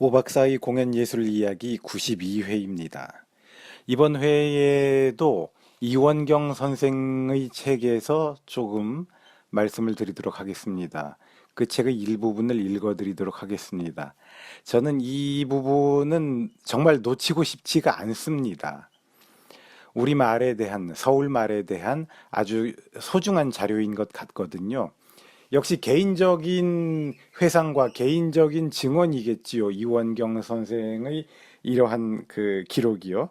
오박사의 공연예술 이야기 92회입니다. 이번 회에도 이원경 선생의 책에서 조금 말씀을 드리도록 하겠습니다. 그 책의 일부분을 읽어드리도록 하겠습니다. 저는 이 부분은 정말 놓치고 싶지가 않습니다. 우리말에 대한, 서울말에 대한 아주 소중한 자료인 것 같거든요. 역시 개인적인 회상과 개인적인 증언이겠지요. 이원경 선생의 이러한 그 기록이요.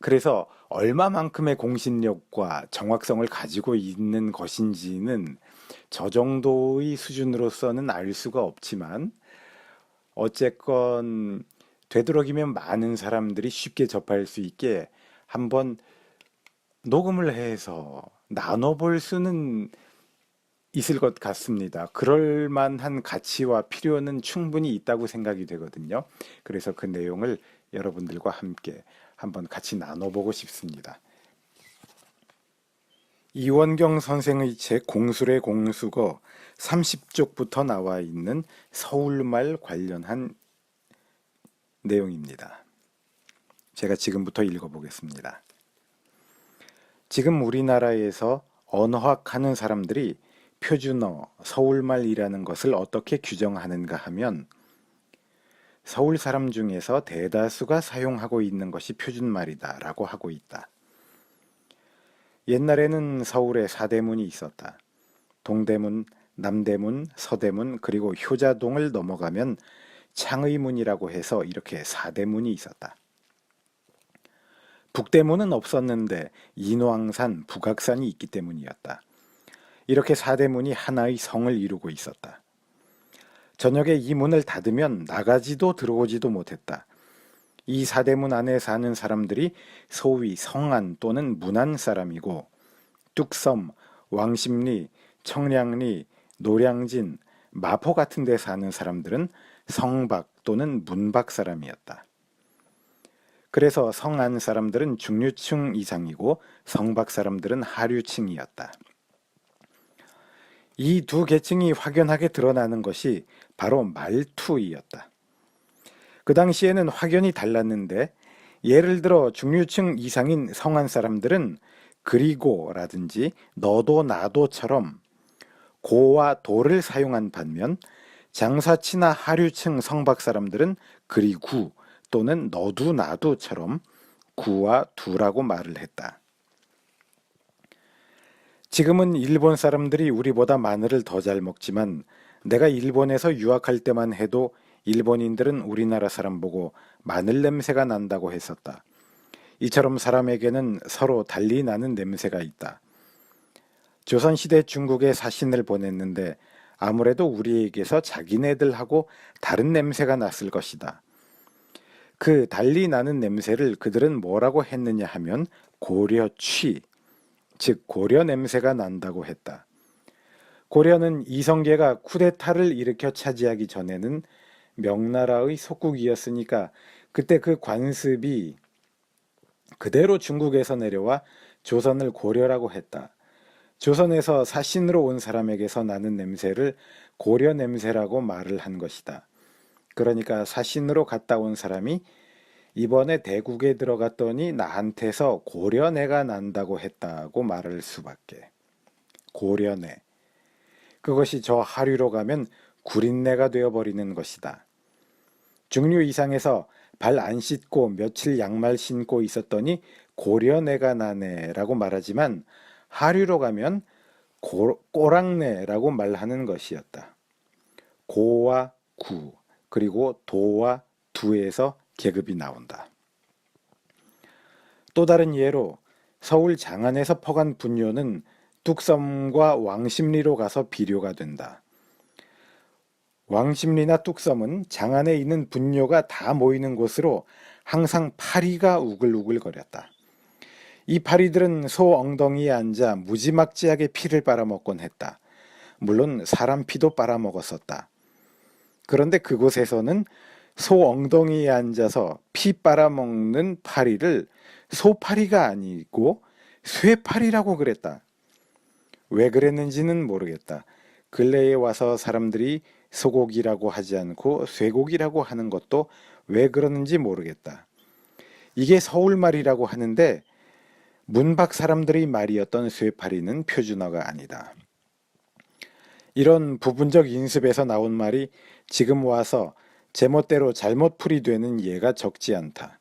그래서 얼마만큼의 공신력과 정확성을 가지고 있는 것인지는 저 정도의 수준으로서는 알 수가 없지만 어쨌건 되도록이면 많은 사람들이 쉽게 접할 수 있게 한번 녹음을 해서 나눠볼 수는 있을 것 같습니다. 그럴 만한 가치와 필요는 충분히 있다고 생각이 되거든요. 그래서 그 내용을 여러분들과 함께 한번 같이 나눠보고 싶습니다. 이원경 선생의 책 공술의 공수거 30쪽부터 나와 있는 서울말 관련한 내용입니다. 제가 지금부터 읽어보겠습니다. 지금 우리나라에서 언어학하는 사람들이 표준어, 서울말이라는 것을 어떻게 규정하는가 하면 서울 사람 중에서 대다수가 사용하고 있는 것이 표준말이다 라고 하고 있다. 옛날에는 서울에 사대문이 있었다. 동대문, 남대문, 서대문 그리고 효자동을 넘어가면 창의문이라고 해서 이렇게 사대문이 있었다. 북대문은 없었는데 인왕산, 북악산이 있기 때문이었다. 이렇게 사대문이 하나의 성을 이루고 있었다. 저녁에 이 문을 닫으면 나가지도 들어오지도 못했다. 이 사대문 안에 사는 사람들이 소위 성안 또는 문안 사람이고 뚝섬, 왕십리, 청량리, 노량진, 마포 같은 데 사는 사람들은 성박 또는 문박 사람이었다. 그래서 성안 사람들은 중류층 이상이고 성박 사람들은 하류층이었다. 이 두 계층이 확연하게 드러나는 것이 바로 말투이었다. 그 당시에는 확연히 달랐는데 예를 들어 중류층 이상인 성한 사람들은 그리고라든지 너도 나도처럼 고와 도를 사용한 반면 장사치나 하류층 성박 사람들은 그리구 또는 너도 나도처럼 구와 두라고 말을 했다. 지금은 일본 사람들이 우리보다 마늘을 더 잘 먹지만 내가 일본에서 유학할 때만 해도 일본인들은 우리나라 사람 보고 마늘 냄새가 난다고 했었다. 이처럼 사람에게는 서로 달리 나는 냄새가 있다. 조선시대 중국에 사신을 보냈는데 아무래도 우리에게서 자기네들하고 다른 냄새가 났을 것이다. 그 달리 나는 냄새를 그들은 뭐라고 했느냐 하면 고려취, 즉 고려 냄새가 난다고 했다. 고려는 이성계가 쿠데타를 일으켜 차지하기 전에는 명나라의 속국이었으니까 그때 그 관습이 그대로 중국에서 내려와 조선을 고려라고 했다. 조선에서 사신으로 온 사람에게서 나는 냄새를 고려 냄새라고 말을 한 것이다. 그러니까 사신으로 갔다 온 사람이 이번에 대국에 들어갔더니 나한테서 고려내가 난다고 했다고 말할 수밖에. 고려내. 그것이 저 하류로 가면 구린내가 되어버리는 것이다. 중류 이상에서 발 안 씻고 며칠 양말 신고 있었더니 고려내가 나네라고 말하지만 하류로 가면 꼬랑내라고 말하는 것이었다. 고와 구 그리고 도와 두에서 계급이 나온다. 또 다른 예로 서울 장안에서 퍼간 분뇨는 뚝섬과 왕십리로 가서 비료가 된다. 왕십리나 뚝섬은 장안에 있는 분뇨가 다 모이는 곳으로 항상 파리가 우글우글거렸다. 이 파리들은 소 엉덩이에 앉아 무지막지하게 피를 빨아먹곤 했다. 물론 사람 피도 빨아먹었었다. 그런데 그곳에서는 소 엉덩이에 앉아서 피 빨아먹는 파리를 소파리가 아니고 쇠파리라고 그랬다. 왜 그랬는지는 모르겠다. 근래에 와서 사람들이 소고기라고 하지 않고 쇠고기라고 하는 것도 왜 그러는지 모르겠다. 이게 서울말이라고 하는데 문박 사람들의 말이었던 쇠파리는 표준어가 아니다. 이런 부분적 인습에서 나온 말이 지금 와서 제멋대로 잘못 풀이되는 예가 적지 않다.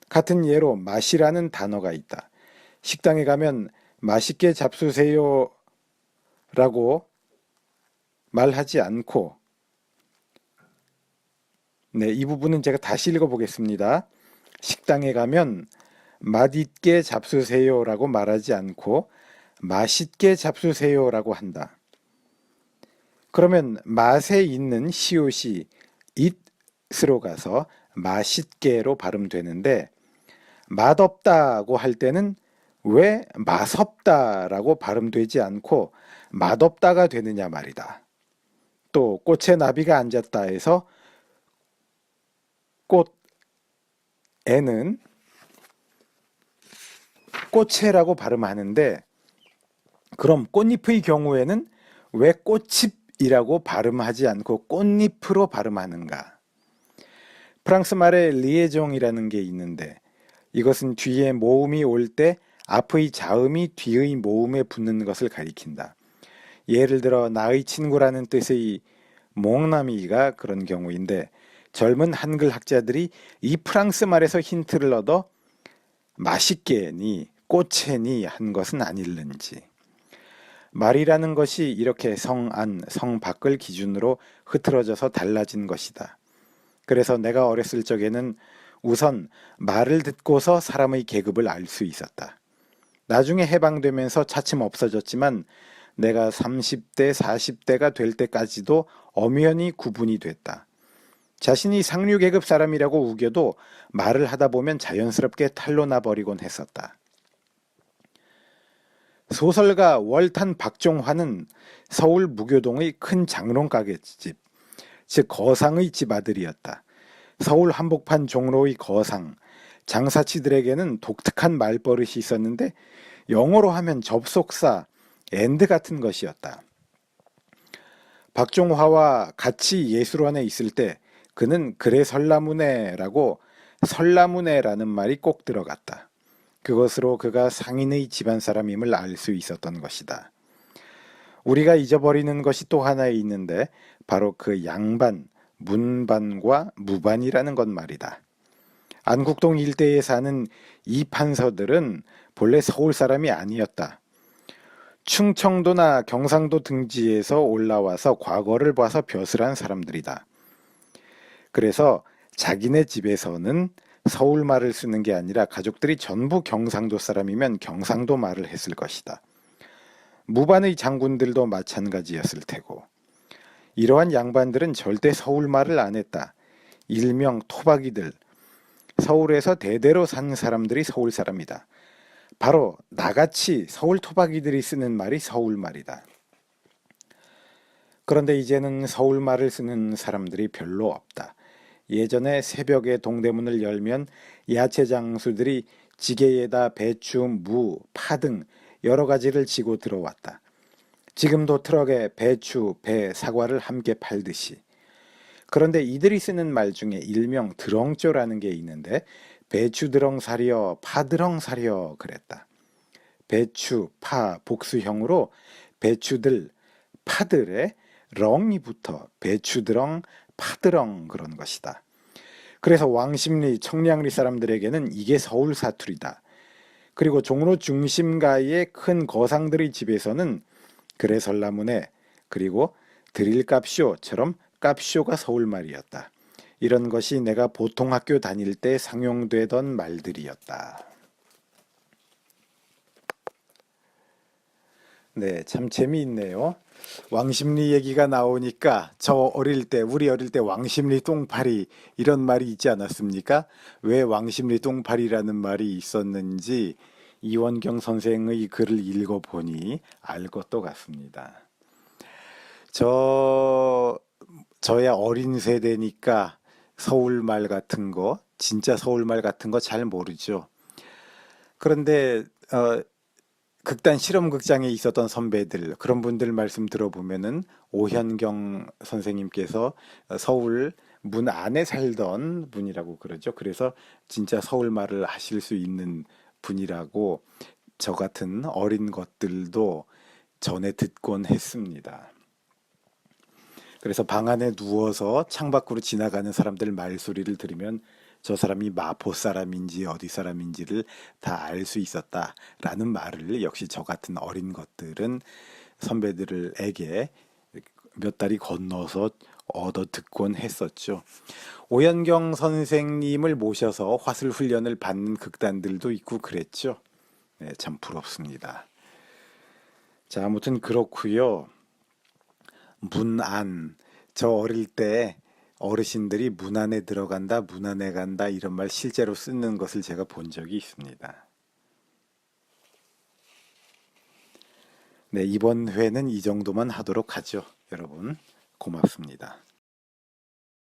같은 예로 맛이라는 단어가 있다. 식당에 가면 맛있게 잡수세요 라고 말하지 않고, 네, 이 부분은 제가 다시 읽어보겠습니다. 식당에 가면 맛있게 잡수세요 라고 말하지 않고 맛있게 잡수세요 라고 한다. 그러면 맛에 있는 시옷이 it으로 가서 맛있게로 발음되는데 맛없다고 할 때는 왜 맛없다라고 발음되지 않고 맛없다가 되느냐 말이다. 또 꽃에 나비가 앉았다 해서 꽃에는 꽃에라고 발음하는데 그럼 꽃잎의 경우에는 왜 꽃잎이라고 발음하지 않고 꽃잎으로 발음하는가? 프랑스 말에 리에종이라는 게 있는데 이것은 뒤에 모음이 올 때 앞의 자음이 뒤의 모음에 붙는 것을 가리킨다. 예를 들어 나의 친구라는 뜻의 몽나미가 그런 경우인데 젊은 한글 학자들이 이 프랑스 말에서 힌트를 얻어 맛있게니 꽃채니 한 것은 아닐는지. 말이라는 것이 이렇게 성안, 성밖을 기준으로 흐트러져서 달라진 것이다. 그래서 내가 어렸을 적에는 우선 말을 듣고서 사람의 계급을 알 수 있었다. 나중에 해방되면서 차츰 없어졌지만 내가 30대, 40대가 될 때까지도 엄연히 구분이 됐다. 자신이 상류계급 사람이라고 우겨도 말을 하다 보면 자연스럽게 탈로 나버리곤 했었다. 소설가 월탄 박종환은 서울 무교동의 큰 장롱가게집, 즉 거상의 집 아들이었다. 서울 한복판 종로의 거상, 장사치들에게는 독특한 말버릇이 있었는데 영어로 하면 접속사, and 같은 것이었다. 박종화와 같이 예술원에 있을 때 그는 그래 설라무네라고 설라무네라는 말이 꼭 들어갔다. 그것으로 그가 상인의 집안 사람임을 알 수 있었던 것이다. 우리가 잊어버리는 것이 또 하나 있는데 바로 그 양반, 문반과 무반이라는 것 말이다. 안국동 일대에 사는 이 판서들은 본래 서울 사람이 아니었다. 충청도나 경상도 등지에서 올라와서 과거를 봐서 벼슬한 사람들이다. 그래서 자기네 집에서는 서울 말을 쓰는 게 아니라 가족들이 전부 경상도 사람이면 경상도 말을 했을 것이다. 무반의 장군들도 마찬가지였을 테고. 이러한 양반들은 절대 서울 말을 안 했다. 일명 토박이들, 서울에서 대대로 산 사람들이 서울 사람이다. 바로 나같이 서울 토박이들이 쓰는 말이 서울말이다. 그런데 이제는 서울말을 쓰는 사람들이 별로 없다. 예전에 새벽에 동대문을 열면 야채 장수들이 지게에다 배추, 무, 파 등 여러 가지를 지고 들어왔다. 지금도 트럭에 배추, 배, 사과를 함께 팔듯이. 그런데 이들이 쓰는 말 중에 일명 드렁조라는 게 있는데 배추 드렁 사려, 파 드렁 사려 그랬다. 배추, 파, 복수형으로 배추들, 파들에 렁이 붙어 배추드렁, 파드렁 그런 것이다. 그래서 왕십리, 청량리 사람들에게는 이게 서울 사투리다. 그리고 종로 중심가의 큰 거상들의 집에서는 그래 설라문에 그리고 드릴값쇼처럼 값쇼가 서울말이었다. 이런 것이 내가 보통 학교 다닐 때 상용되던 말들이었다. 네, 참 재미있네요. 왕십리 얘기가 나오니까 우리 어릴 때 왕십리 똥파리 이런 말이 있지 않았습니까? 왜 왕십리 똥파리라는 말이 있었는지 이원경 선생의 글을 읽어보니 알 것도 같습니다. 저야 어린 세대니까 서울말 같은 거, 진짜 서울말 같은 거 잘 모르죠. 그런데 극단 실험극장에 있었던 선배들, 그런 분들 말씀 들어보면은 오현경 선생님께서 서울 문 안에 살던 분이라고 그러죠. 그래서 진짜 서울 말을 하실 수 있는 분이라고 저 같은 어린 것들도 전에 듣곤 했습니다. 그래서 방 안에 누워서 창밖으로 지나가는 사람들 말소리를 들으면 저 사람이 마포 사람인지 어디 사람인지를 다 알 수 있었다라는 말을 역시 저 같은 어린 것들은 선배들에게 몇 달이 건너서 얻어 듣곤 했었죠. 오연경 선생님을 모셔서 화술 훈련을 받는 극단들도 있고 그랬죠. 네, 참 부럽습니다. 자, 아무튼 그렇고요. 문안. 저 어릴 때 어르신들이 문 안에 들어간다, 문 안에 간다 이런 말 실제로 쓰는 것을 제가 본 적이 있습니다. 네, 이번 회는 이 정도만 하도록 하죠. 여러분, 고맙습니다.